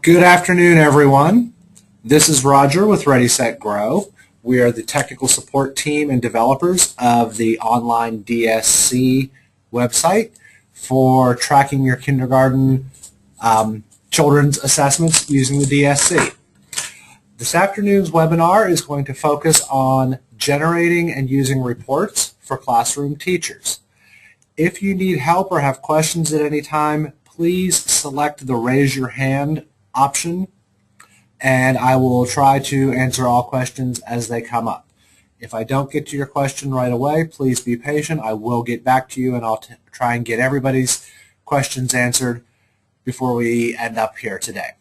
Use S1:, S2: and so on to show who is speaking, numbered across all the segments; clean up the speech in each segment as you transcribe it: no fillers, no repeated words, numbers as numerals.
S1: Good afternoon, everyone. This is Roger with Ready, Set, Grow. We are the technical support team and developers of the online DSC website for tracking your kindergarten children's assessments using the DSC. This afternoon's webinar is going to focus on generating and using reports for classroom teachers. If you need help or have questions at any time, please select the Raise Your Hand option, and I will try to answer all questions as they come up. If I don't get to your question right away, please be patient. I will get back to you, and I'll try and get everybody's questions answered before we end up here today.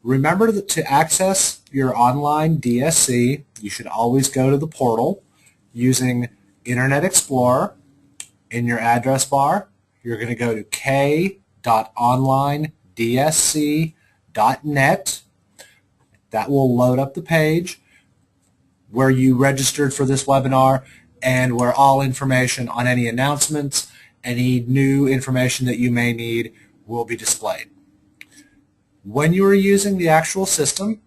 S1: Remember that to access your online DSC, you should always go to the portal using Internet Explorer. In your address bar, you're going to go to k.onlinedsc.net. That will load up the page where you registered for this webinar and where all information on any announcements, any new information that you may need will be displayed. When you are using the actual system,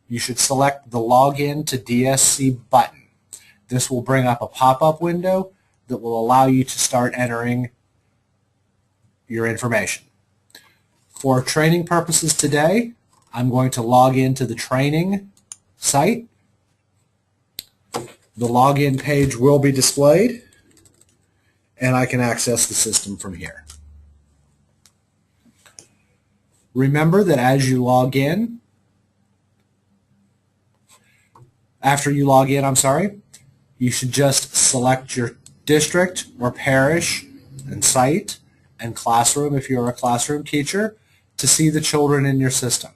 S1: you should select the Login to DSC button. This will bring up a pop-up window that will allow you to start entering your information. For training purposes today, I'm going to log into the training site. The login page will be displayed, and I can access the system from here. Remember that as you log in, you should just select your district or parish and site and classroom if you're a classroom teacher to see the children in your system.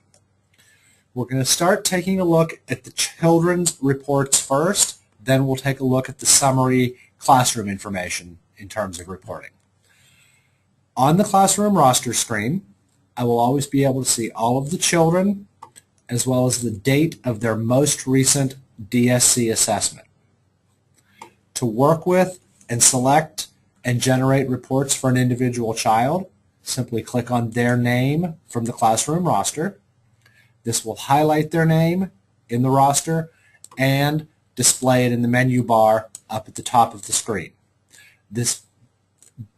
S1: We're going to start taking a look at the children's reports first, then we'll take a look at the summary classroom information in terms of reporting. On the classroom roster screen, I will always be able to see all of the children as well as the date of their most recent DSC assessment. To work with and select and generate reports for an individual child, simply click on their name from the classroom roster. This will highlight their name in the roster and display it in the menu bar up at the top of the screen. This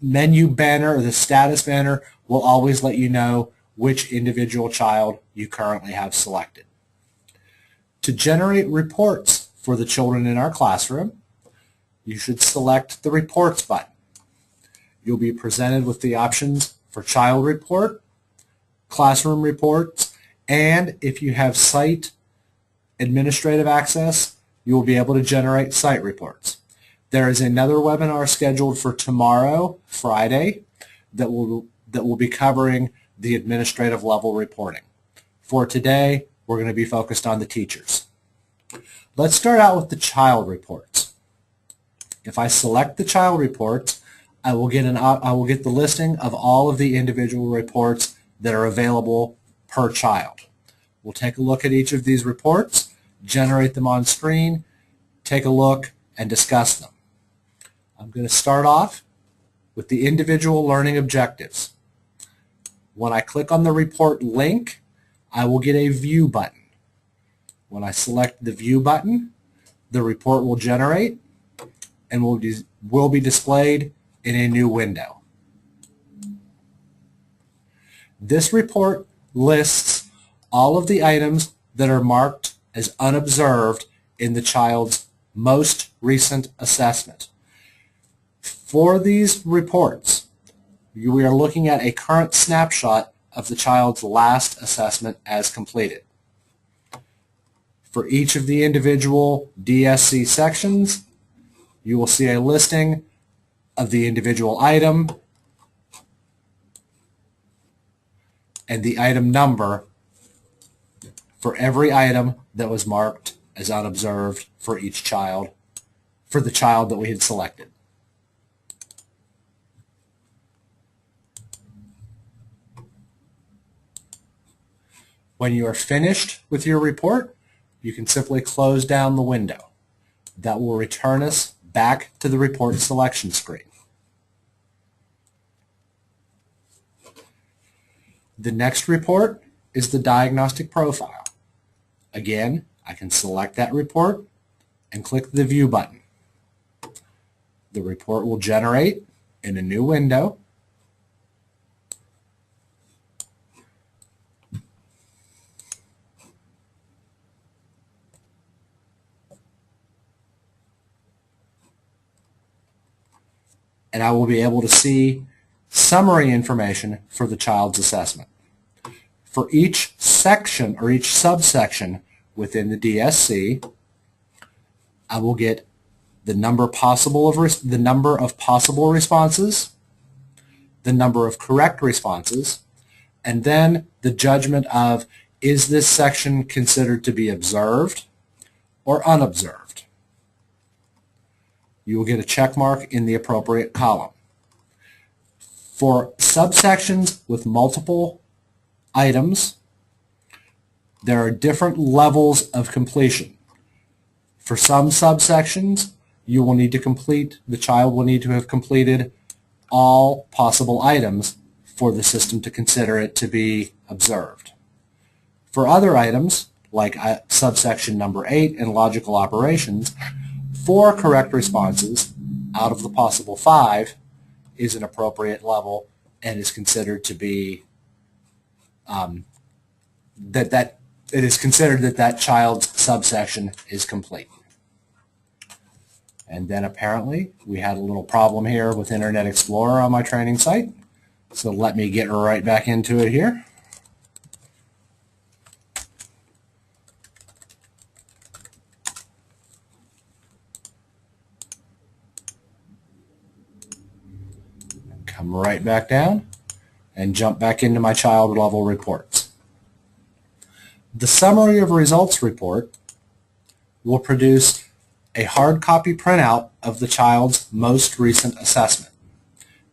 S1: menu banner or the status banner will always let you know which individual child you currently have selected. To generate reports for the children in our classroom, you should select the Reports button. You'll be presented with the options for Child Report, Classroom Reports, and if you have site administrative access, you will be able to generate site reports. There is another webinar scheduled for tomorrow, Friday, that will be covering the administrative level reporting. For today, we're going to be focused on the teachers. Let's start out with the child reports. If I select the child reports, I will get the listing of all of the individual reports that are available per child. We'll take a look at each of these reports, generate them on screen, take a look, and discuss them. I'm going to start off with the individual learning objectives. When I click on the report link, I will get a View button. When I select the View button, the report will generate and will be displayed in a new window. This report lists all of the items that are marked as unobserved in the child's most recent assessment. For these reports, we are looking at a current snapshot of the child's last assessment as completed. For each of the individual DSC sections, you will see a listing of the individual item and the item number for every item that was marked as unobserved for each child, for the child that we had selected. When you are finished with your report, you can simply close down the window. That will return us back to the report selection screen. The next report is the diagnostic profile. Again, I can select that report and click the View button. The report will generate in a new window. And I will be able to see summary information for the child's assessment. For each section or each subsection within the DSC, I will get the number of possible responses, the number of correct responses, and then the judgment of, is this section considered to be observed or unobserved? You will get a check mark in the appropriate column. For subsections with multiple items, there are different levels of completion. For some subsections, you will need to complete, the child will need to have completed all possible items for the system to consider it to be observed. For other items, like subsection number 8 in logical operations, 4 correct responses out of the possible 5 is an appropriate level and is considered to be it is considered that child's subsection is complete. And then apparently we had a little problem here with Internet Explorer on my training site. So let me get right back into it here. Come right back down and jump back into my child level reports. The summary of results report will produce a hard copy printout of the child's most recent assessment.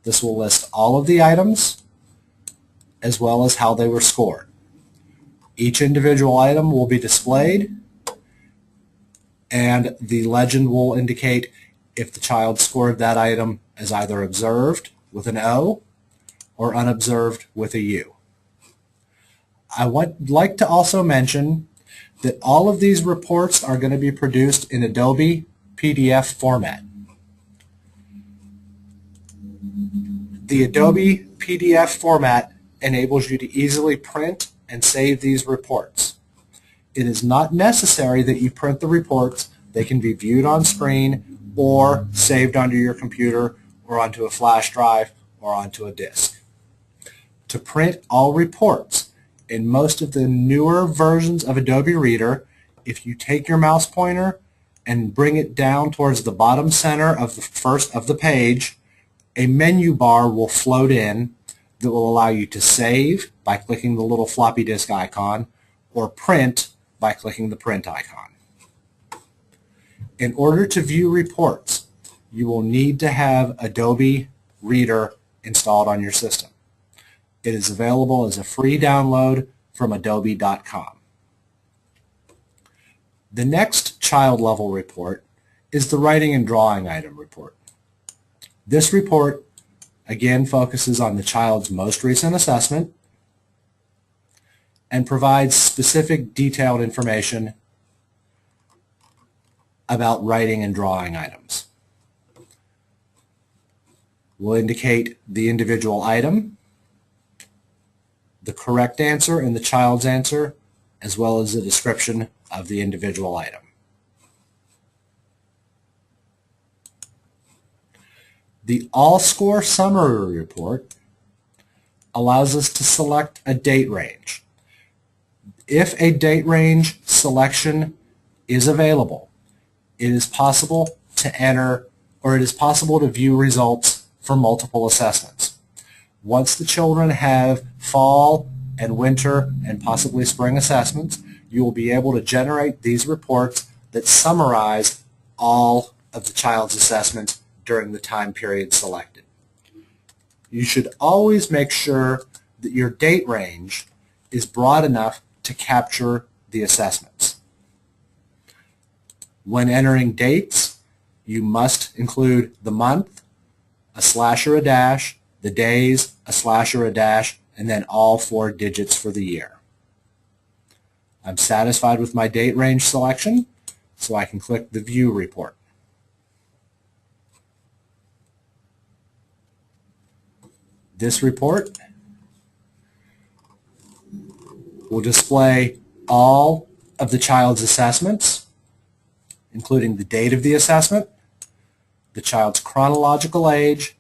S1: This will list all of the items as well as how they were scored. Each individual item will be displayed, and the legend will indicate if the child scored that item as either observed with an O or unobserved with a U. I would like to also mention that all of these reports are going to be produced in Adobe PDF format. The Adobe PDF format enables you to easily print and save these reports. It is not necessary that you print the reports. They can be viewed on screen or saved onto your computer or onto a flash drive or onto a disk. To print all reports, in most of the newer versions of Adobe Reader, if you take your mouse pointer and bring it down towards the bottom center of the first of the page, a menu bar will float in that will allow you to save by clicking the little floppy disk icon or print by clicking the print icon. In order to view reports, you will need to have Adobe Reader installed on your system. It is available as a free download from adobe.com. The next child level report is the writing and drawing item report. This report again focuses on the child's most recent assessment and provides specific detailed information about writing and drawing items. We'll indicate the individual item, the correct answer and the child's answer, as well as a description of the individual item. The All-Score Summary Report allows us to select a date range. If a date range selection is available, it is possible to enter, or it is possible to view results for multiple assessments. Once the children have fall and winter and possibly spring assessments, you will be able to generate these reports that summarize all of the child's assessments during the time period selected. You should always make sure that your date range is broad enough to capture the assessments. When entering dates, you must include the month, a slash or a dash, the days, a slash or a dash, and then all 4 digits for the year. I'm satisfied with my date range selection, so I can click the View Report. This report will display all of the child's assessments, including the date of the assessment, the child's chronological age,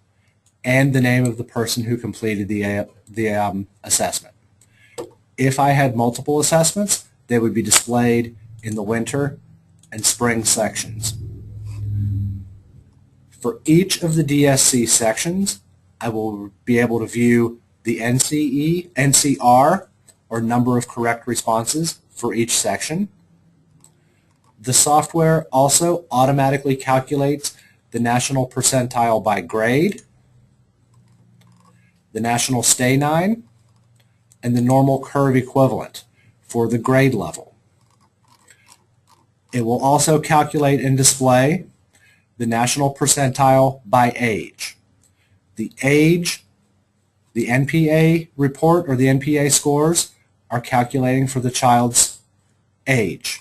S1: and the name of the person who completed the assessment. If I had multiple assessments, they would be displayed in the winter and spring sections. For each of the DSC sections, I will be able to view the NCR, or number of correct responses, for each section. The software also automatically calculates the national percentile by grade, the national stay-9, and the normal curve equivalent for the grade level. It will also calculate and display the national percentile by age. The age, the NPA report or the NPA scores are calculating for the child's age.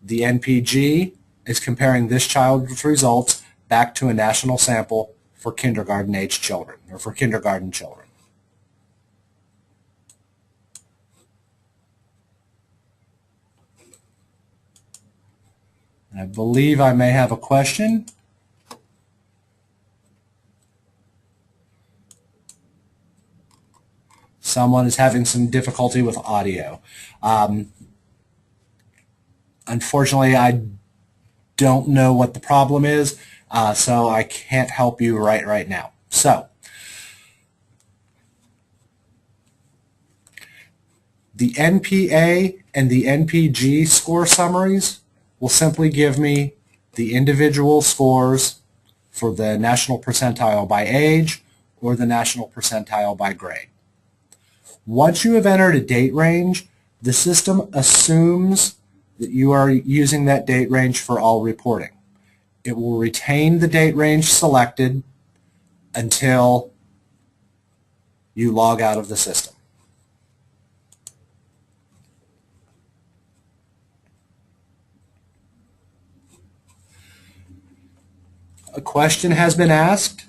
S1: The NPG is comparing this child's results back to a national sample for kindergarten age children, or for kindergarten children. I believe I may have a question. Someone is having some difficulty with audio. Unfortunately, I don't know what the problem is, so I can't help you right now. So, the NPA and the NPG score summaries will simply give me the individual scores for the national percentile by age or the national percentile by grade. Once you have entered a date range, the system assumes that you are using that date range for all reporting. It will retain the date range selected until you log out of the system. A question has been asked: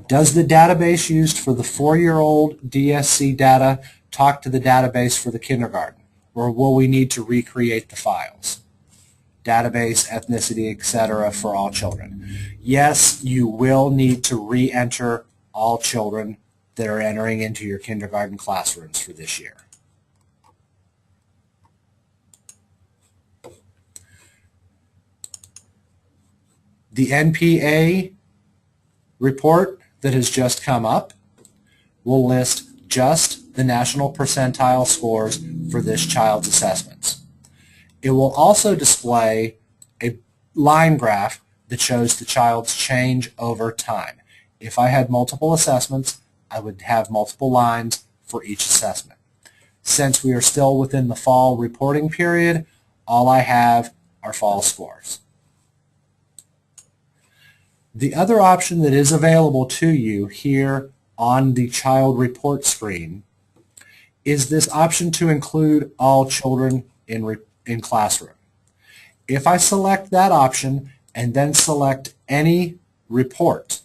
S1: does the database used for the 4-year-old DSC data talk to the database for the kindergarten, or will we need to recreate the files? Database, ethnicity, etc. for all children. Yes, you will need to re-enter all children that are entering into your kindergarten classrooms for this year. The NPA report that has just come up will list just the national percentile scores for this child's assessments. It will also display a line graph that shows the child's change over time. If I had multiple assessments, I would have multiple lines for each assessment. Since we are still within the fall reporting period, all I have are fall scores. The other option that is available to you here on the child report screen is this option to include all children in classroom. If I select that option and then select any report,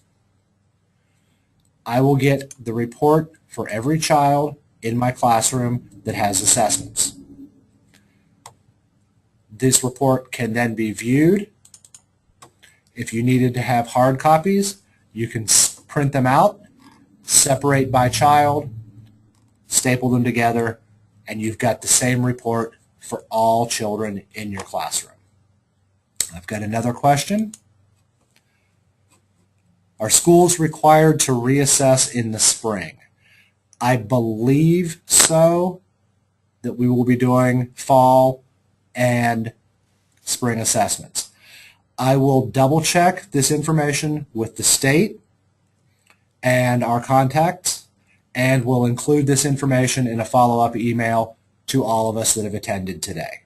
S1: I will get the report for every child in my classroom that has assessments. This report can then be viewed. If you needed to have hard copies, you can print them out, separate by child, staple them together, and you've got the same report for all children in your classroom. I've got another question. Are schools required to reassess in the spring? I believe so, that we will be doing fall and spring assessments. I will double check this information with the state and our contacts, and we'll include this information in a follow-up email to all of us that have attended today.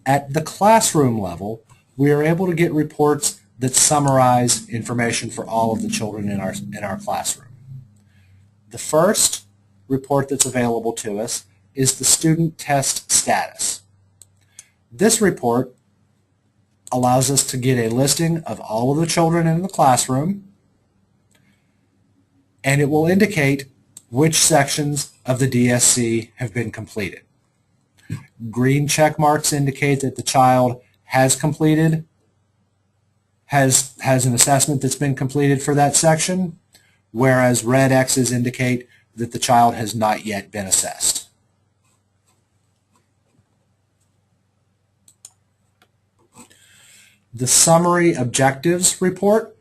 S1: At the classroom level, we are able to get reports that summarize information for all of the children in our classroom. The first report that's available to us is the student test status. This report allows us to get a listing of all of the children in the classroom, and it will indicate which sections of the DSC have been completed. Green check marks indicate that the child has completed, has an assessment that's been completed for that section, whereas red X's indicate that the child has not yet been assessed. The summary objectives report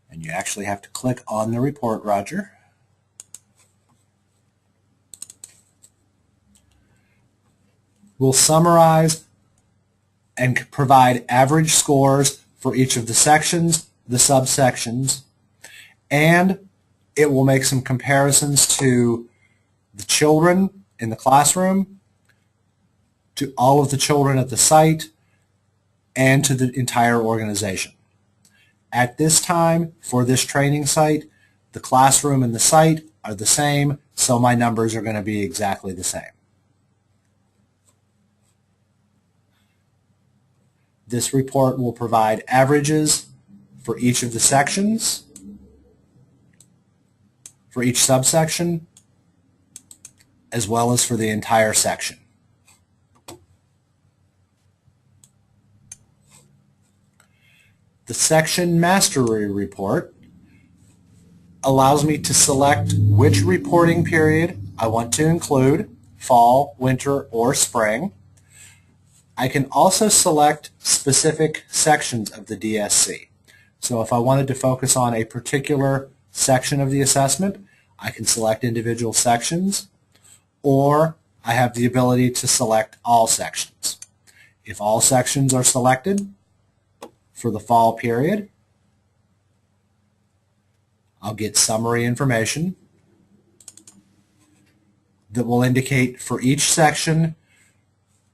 S1: and you actually have to click on the report, Roger. We'll summarize and provide average scores for each of the sections, the subsections, and it will make some comparisons to the children in the classroom, to all of the children at the site, and to the entire organization. At this time, for this training site, the classroom and the site are the same, so my numbers are going to be exactly the same. This report will provide averages for each of the sections, for each subsection, as well as for the entire section. The section mastery report allows me to select which reporting period I want to include, fall, winter, or spring. I can also select specific sections of the DSC. So if I wanted to focus on a particular section of the assessment, I can select individual sections, or I have the ability to select all sections. If all sections are selected for the fall period, I'll get summary information that will indicate for each section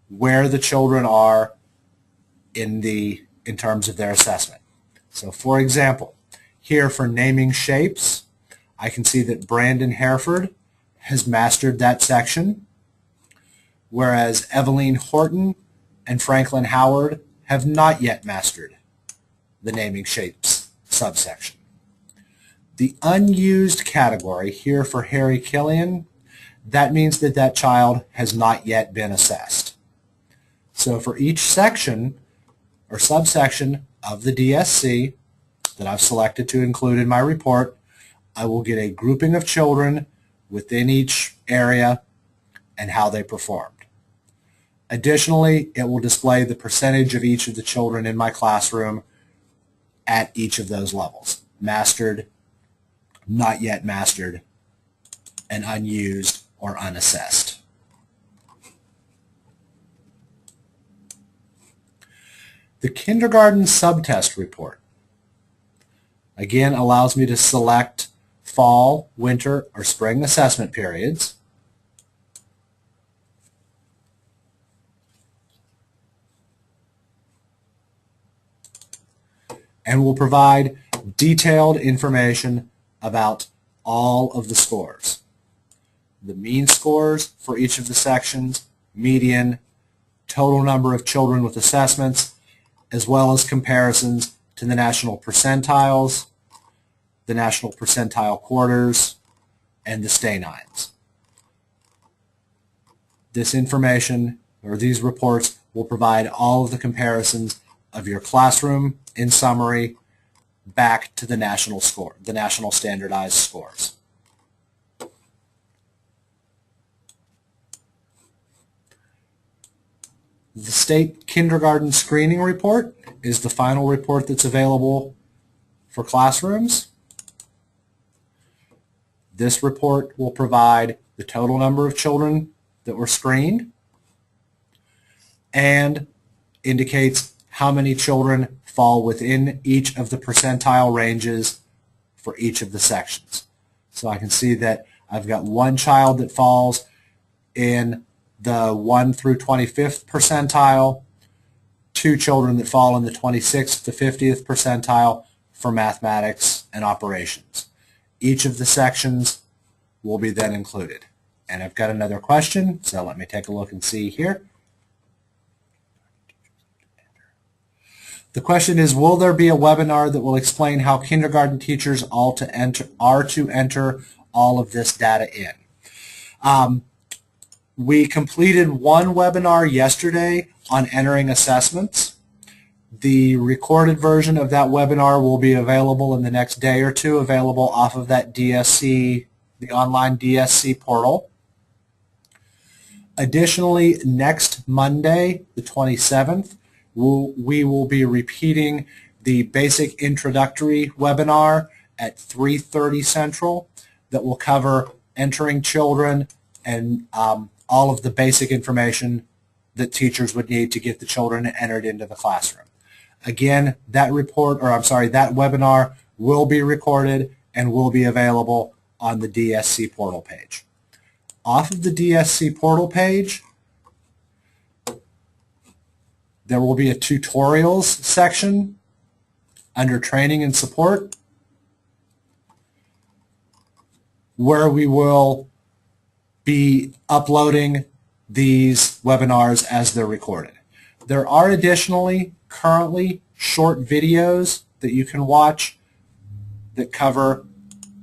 S1: where the children are in terms of their assessment. So for example, here for naming shapes, I can see that Brandon Hereford has mastered that section, whereas Eveline Horton and Franklin Howard have not yet mastered the naming shapes subsection. The unused category here for Harry Killian, that means that that child has not yet been assessed. So for each section or subsection of the DSC that I've selected to include in my report, I will get a grouping of children within each area and how they performed. Additionally, it will display the percentage of each of the children in my classroom at each of those levels: mastered, not yet mastered, and unused or unassessed. The kindergarten subtest report again allows me to select fall, winter, or spring assessment periods. And will provide detailed information about all of the scores. The mean scores for each of the sections, median, total number of children with assessments, as well as comparisons to the national percentiles, the national percentile quarters, and the Stanines. This information, or these reports, will provide all of the comparisons of your classroom in summary back to the national score, the national standardized scores. The state kindergarten screening report is the final report that's available for classrooms. This report will provide the total number of children that were screened and indicates how many children fall within each of the percentile ranges for each of the sections. So I can see that I've got one child that falls in the 1 through 25th percentile, 2 children that fall in the 26th to 50th percentile for mathematics and operations. Each of the sections will be then included. And I've got another question, so let me take a look and see here. The question is, will there be a webinar that will explain how kindergarten teachers are to enter all of this data in? We completed one webinar yesterday on entering assessments. The recorded version of that webinar will be available in the next day or two, available off of that DSC, the online DSC portal. Additionally, next Monday, the 27th, we will be repeating the basic introductory webinar at 3:30 Central that will cover entering children and all of the basic information that teachers would need to get the children entered into the classroom. Again, that webinar will be recorded and will be available on the DSC portal page. Off of the DSC portal page, there will be a tutorials section under training and support where we will be uploading these webinars as they're recorded. There are additionally currently short videos that you can watch that cover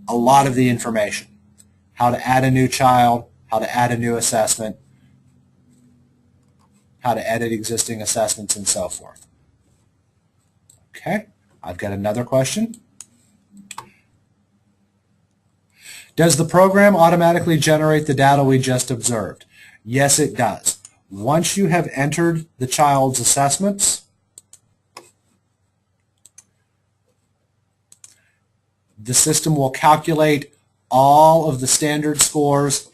S1: a lot of the information. How to add a new child, how to add a new assessment, how to edit existing assessments, and so forth. Okay, I've got another question. Does the program automatically generate the data we just observed? Yes, it does. Once you have entered the child's assessments, the system will calculate all of the standard scores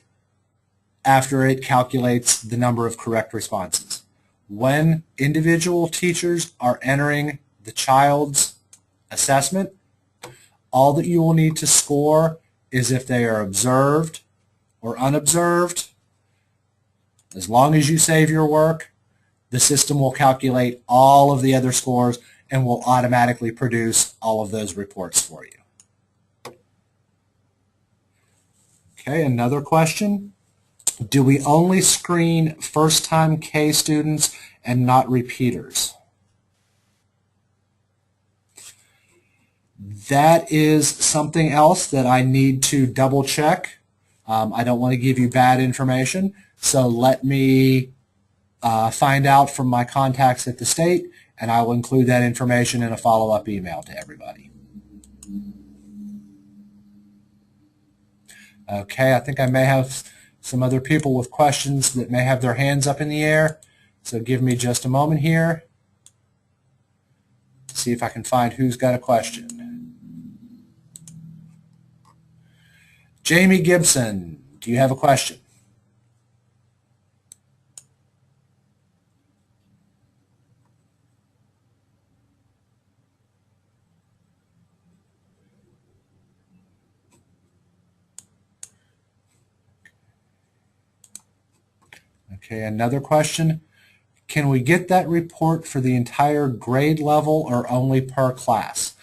S1: after it calculates the number of correct responses. When individual teachers are entering the child's assessment, all that you will need to score is if they are observed or unobserved. As long as you save your work, the system will calculate all of the other scores and will automatically produce all of those reports for you. Okay, another question. Do we only screen first-time K students and not repeaters? That is something else that I need to double check. I don't want to give you bad information, so let me find out from my contacts at the state, and I will include that information in a follow-up email to everybody. Okay, I think I may have some other people with questions that may have their hands up in the air, so give me just a moment here. See if I can find who's got a question. Jamie Gibson, do you have a question? Okay, another question. Can we get that report for the entire grade level or only per class?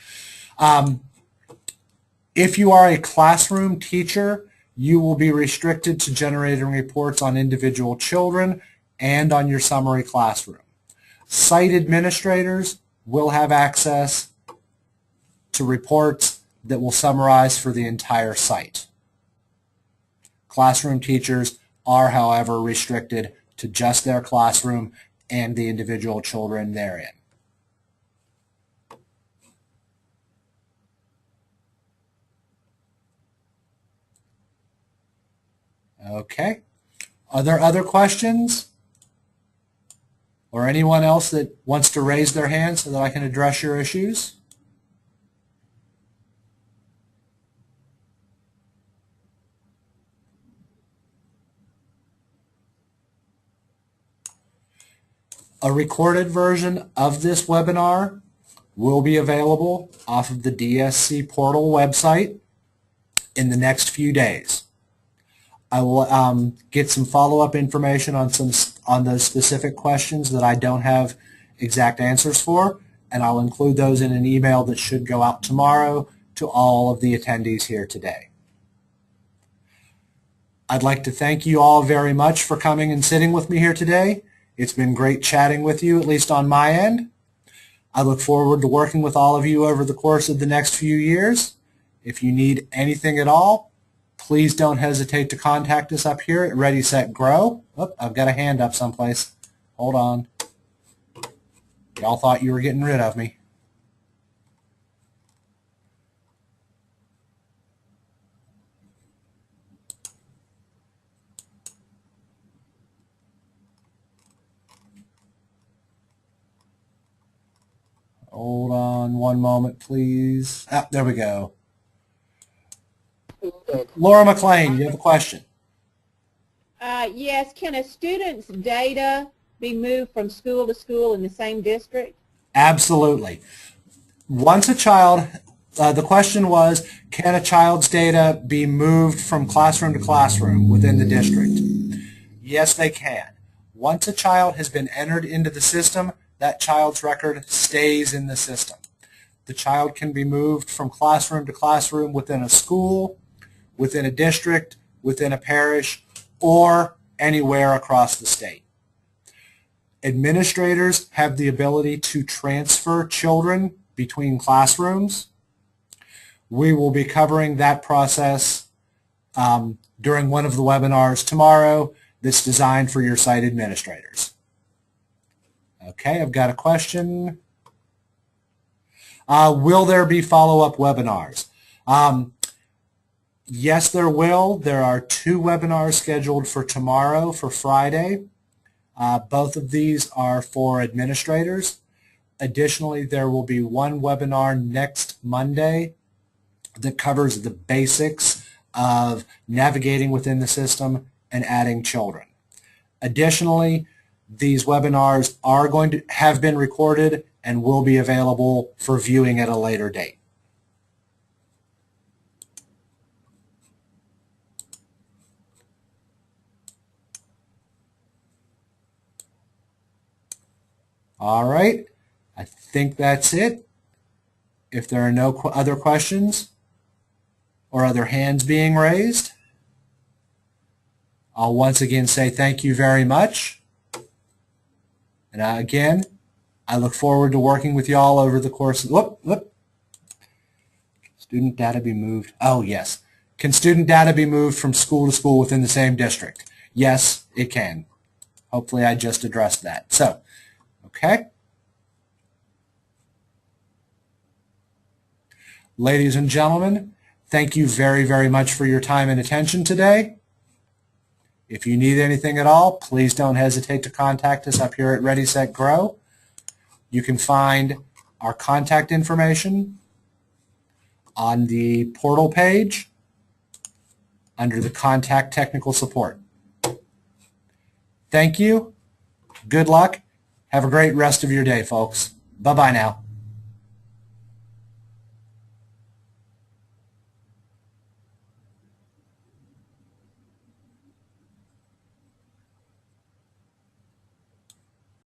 S1: If you are a classroom teacher, you will be restricted to generating reports on individual children and on your summary classroom. Site administrators will have access to reports that will summarize for the entire site. Classroom teachers are, however, restricted to just their classroom and the individual children therein. Okay. Are there other questions? Or anyone else that wants to raise their hand so that I can address your issues? A recorded version of this webinar will be available off of the DSC portal website in the next few days. I will get some follow-up information on those specific questions that I don't have exact answers for, and I'll include those in an email that should go out tomorrow to all of the attendees here today. I'd like to thank you all very much for coming and sitting with me here today. It's been great chatting with you, at least on my end. I look forward to working with all of you over the course of the next few years. If you need anything at all, please don't hesitate to contact us up here at Ready, Set, Grow. Oh, I've got a hand up someplace. Hold on. Y'all thought you were getting rid of me. Hold on one moment, please. Ah, there we go. Laura McLean, you have a question.
S2: Yes, can a student's data be moved from school to school in the same district?
S1: Absolutely. Once a child, the question was, can a child's data be moved from classroom to classroom within the district? Yes, they can. Once a child has been entered into the system, that child's record stays in the system. The child can be moved from classroom to classroom within a school, within a district, within a parish, or anywhere across the state. Administrators have the ability to transfer children between classrooms. We will be covering that process during one of the webinars tomorrow that's designed for your site administrators. Okay, I've got a question. Will there be follow-up webinars? Yes, there will. There are 2 webinars scheduled for tomorrow, for Friday. Both of these are for administrators. Additionally, there will be one webinar next Monday that covers the basics of navigating within the system and adding children. Additionally, these webinars are going to have been recorded and will be available for viewing at a later date. All right, I think that's it. If there are no other questions or other hands being raised, I'll once again say thank you very much. And again, I look forward to working with you all over the course of, Student data be moved? Oh, yes. Can student data be moved from school to school within the same district? Yes, it can. Hopefully I just addressed that. So, okay. Ladies and gentlemen, thank you very, very much for your time and attention today. If you need anything at all, please don't hesitate to contact us up here at Ready, Set, Grow. You can find our contact information on the portal page under the Contact Technical Support. Thank you. Good luck. Have a great rest of your day, folks. Bye-bye now.